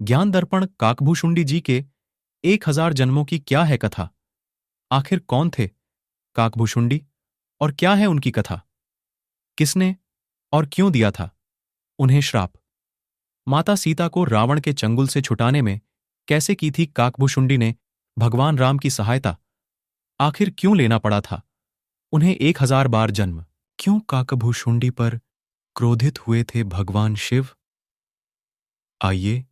ज्ञान दर्पण काकभूषुंडी जी के 1000 जन्मों की क्या है कथा? आखिर कौन थे काकभूषुंडी और क्या है उनकी कथा? किसने और क्यों दिया था उन्हें श्राप? माता सीता को रावण के चंगुल से छुटाने में कैसे की थी काकभूषुंडी ने भगवान राम की सहायता? आखिर क्यों लेना पड़ा था उन्हें 1000 बार जन्म? क्यों काकभूषुंडी पर क्रोधित हुए थे भगवान शिव? आइए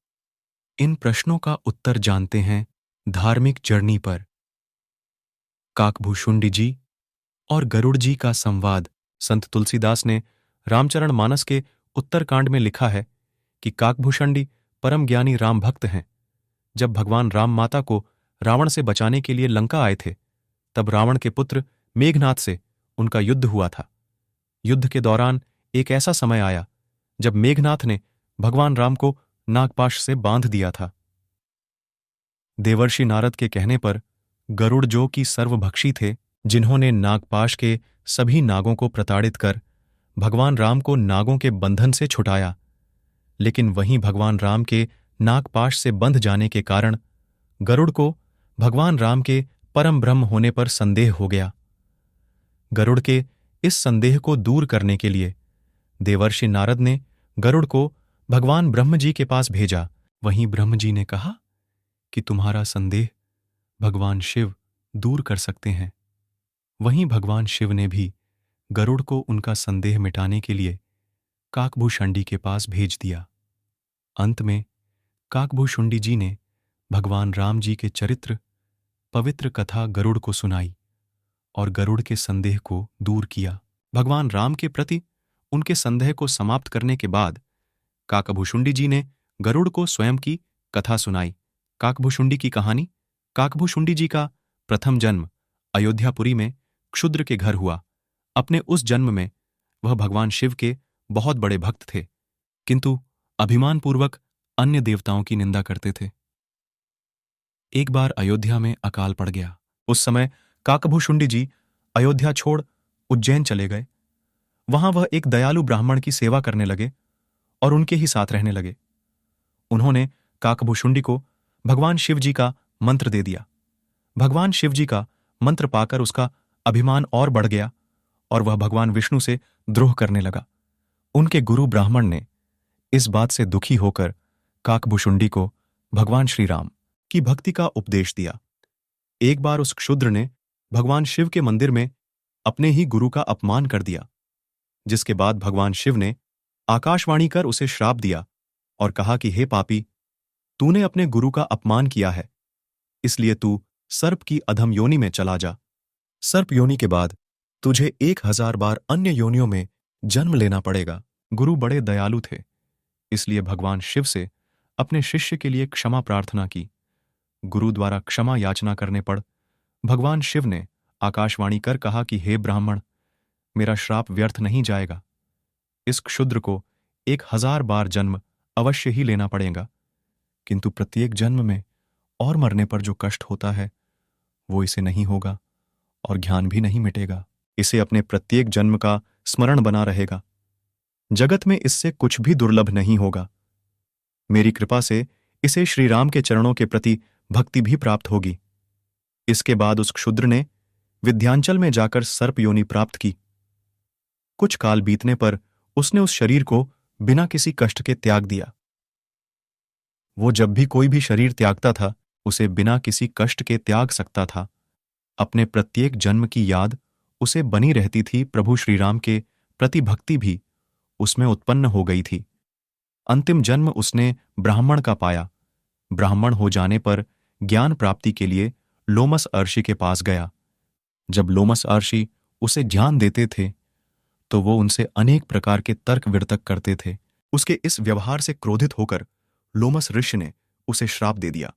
इन प्रश्नों का उत्तर जानते हैं धार्मिक जर्नी पर। काकभूषुंडी जी और गरुड़ जी का संवाद। संत तुलसीदास ने रामचरण मानस के उत्तरकांड में लिखा है कि काकभूषुंडी परम ज्ञानी राम भक्त हैं। जब भगवान राम माता को रावण से बचाने के लिए लंका आए थे, तब रावण के पुत्र मेघनाथ से उनका युद्ध हुआ था। युद्ध के दौरान एक ऐसा समय आया जब मेघनाथ ने भगवान राम को नागपाश से बांध दिया था। देवर्षि नारद के कहने पर गरुड़ जो कि सर्वभक्षी थे, जिन्होंने नागपाश के सभी नागों को प्रताड़ित कर भगवान राम को नागों के बंधन से छुटाया, लेकिन वहीं भगवान राम के नागपाश से बंध जाने के कारण गरुड़ को भगवान राम के परम ब्रह्म होने पर संदेह हो गया। गरुड़ के इस संदेह को दूर करने के लिए देवर्षि नारद ने गरुड़ को भगवान ब्रह्म जी के पास भेजा। वहीं ब्रह्म जी ने कहा कि तुम्हारा संदेह भगवान शिव दूर कर सकते हैं। वहीं भगवान शिव ने भी गरुड़ को उनका संदेह मिटाने के लिए काकभूषुंडी के पास भेज दिया। अंत में काकभूषुंडी जी ने भगवान राम जी के चरित्र पवित्र कथा गरुड़ को सुनाई और गरुड़ के संदेह को दूर किया। भगवान राम के प्रति उनके संदेह को समाप्त करने के बाद काकभूषुंडी जी ने गरुड़ को स्वयं की कथा सुनाई। काकभूषुंडी की कहानी। काकभूषुंडी जी का प्रथम जन्म अयोध्यापुरी में क्षुद्र के घर हुआ। अपने उस जन्म में वह भगवान शिव के बहुत बड़े भक्त थे, किंतु अभिमानपूर्वक अन्य देवताओं की निंदा करते थे। एक बार अयोध्या में अकाल पड़ गया। उस समय काकभूषुंडी जी अयोध्या छोड़ उज्जैन चले गए। वहां वह एक दयालु ब्राह्मण की सेवा करने लगे और उनके ही साथ रहने लगे। उन्होंने काकभूषुंडी को भगवान शिव जी का मंत्र दे दिया। भगवान शिव जी का मंत्र पाकर उसका अभिमान और बढ़ गया और वह भगवान विष्णु से द्रोह करने लगा। उनके गुरु ब्राह्मण ने इस बात से दुखी होकर काकभूषुंडी को भगवान श्री राम की भक्ति का उपदेश दिया। एक बार उस क्षुद्र ने भगवान शिव के मंदिर में अपने ही गुरु का अपमान कर दिया, जिसके बाद भगवान शिव ने आकाशवाणी कर उसे श्राप दिया और कहा कि हे पापी, तूने अपने गुरु का अपमान किया है, इसलिए तू सर्प की अधम योनि में चला जा। सर्प योनि के बाद तुझे 1000 बार अन्य योनियों में जन्म लेना पड़ेगा। गुरु बड़े दयालु थे, इसलिए भगवान शिव से अपने शिष्य के लिए क्षमा प्रार्थना की। गुरु द्वारा क्षमा याचना करने पर भगवान शिव ने आकाशवाणी कर कहा कि हे ब्राह्मण, मेरा श्राप व्यर्थ नहीं जाएगा। इस क्षुद्र को 1000 बार जन्म अवश्य ही लेना पड़ेगा, किंतु प्रत्येक जन्म में और मरने पर जो कष्ट होता है वो इसे नहीं होगा और ज्ञान भी नहीं मिटेगा। इसे अपने प्रत्येक जन्म का स्मरण बना रहेगा। जगत में इससे कुछ भी दुर्लभ नहीं होगा। मेरी कृपा से इसे श्री राम के चरणों के प्रति भक्ति भी प्राप्त होगी। इसके बाद उस क्षुद्र ने विंध्याचल में जाकर सर्प योनि प्राप्त की। कुछ काल बीतने पर उसने उस शरीर को बिना किसी कष्ट के त्याग दिया। वो जब भी कोई भी शरीर त्यागता था, उसे बिना किसी कष्ट के त्याग सकता था। अपने प्रत्येक जन्म की याद उसे बनी रहती थी। प्रभु श्री राम के प्रति भक्ति भी उसमें उत्पन्न हो गई थी। अंतिम जन्म उसने ब्राह्मण का पाया। ब्राह्मण हो जाने पर ज्ञान प्राप्ति के लिए लोमस अर्षि के पास गया। जब लोमस अर्षि उसे ज्ञान देते थे तो वो उनसे अनेक प्रकार के तर्क वितर्क करते थे। उसके इस व्यवहार से क्रोधित होकर लोमस ऋषि ने उसे श्राप दे दिया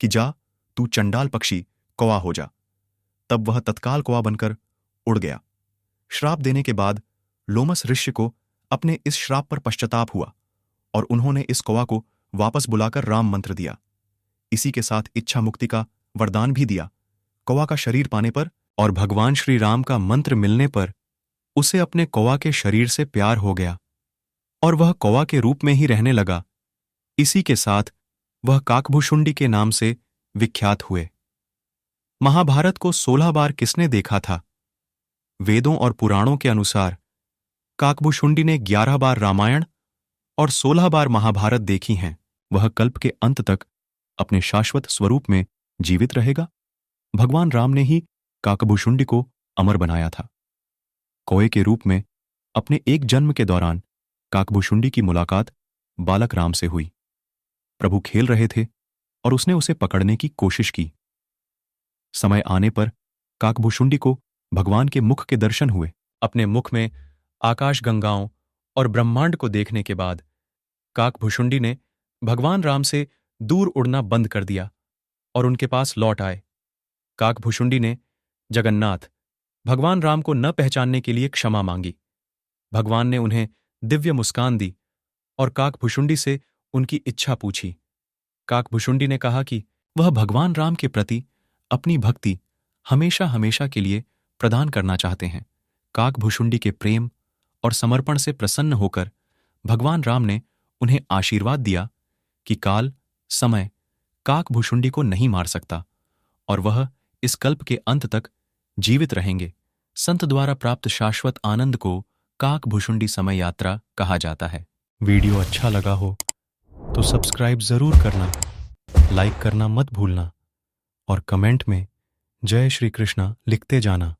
कि जा, तू चंडाल पक्षी कौवा हो जा। तब वह तत्काल कौवा बनकर उड़ गया। श्राप देने के बाद लोमस ऋषि को अपने इस श्राप पर पश्चाताप हुआ और उन्होंने इस कौवा को वापस बुलाकर राम मंत्र दिया। इसी के साथ इच्छा मुक्ति का वरदान भी दिया। कौवा का शरीर पाने पर और भगवान श्री राम का मंत्र मिलने पर उसे अपने कौवा के शरीर से प्यार हो गया और वह कौवा के रूप में ही रहने लगा। इसी के साथ वह काकभूषुंडी के नाम से विख्यात हुए। महाभारत को 16 बार किसने देखा था? वेदों और पुराणों के अनुसार काकभूषुंडी ने 11 बार रामायण और 16 बार महाभारत देखी हैं। वह कल्प के अंत तक अपने शाश्वत स्वरूप में जीवित रहेगा। भगवान राम ने ही काकभूषुंडी को अमर बनाया था। कौए के रूप में अपने एक जन्म के दौरान काकभूषुंडी की मुलाकात बालक राम से हुई। प्रभु खेल रहे थे और उसने उसे पकड़ने की कोशिश की। समय आने पर काकभूषुंडी को भगवान के मुख के दर्शन हुए। अपने मुख में आकाश गंगाओं और ब्रह्मांड को देखने के बाद काकभूषुंडी ने भगवान राम से दूर उड़ना बंद कर दिया और उनके पास लौट आए। काकभूषुंडी ने जगन्नाथ भगवान राम को न पहचानने के लिए क्षमा मांगी। भगवान ने उन्हें दिव्य मुस्कान दी और काकभूषुंडी से उनकी इच्छा पूछी। काकभूषुंडी ने कहा कि वह भगवान राम के प्रति अपनी भक्ति हमेशा हमेशा के लिए प्रदान करना चाहते हैं। काकभूषुंडी के प्रेम और समर्पण से प्रसन्न होकर भगवान राम ने उन्हें आशीर्वाद दिया कि काल समय काकभूषुंडी को नहीं मार सकता और वह इस कल्प के अंत तक जीवित रहेंगे। संत द्वारा प्राप्त शाश्वत आनंद को काकभूषुंडी समय यात्रा कहा जाता है। वीडियो अच्छा लगा हो तो सब्सक्राइब जरूर करना, लाइक करना मत भूलना और कमेंट में जय श्री कृष्णा लिखते जाना।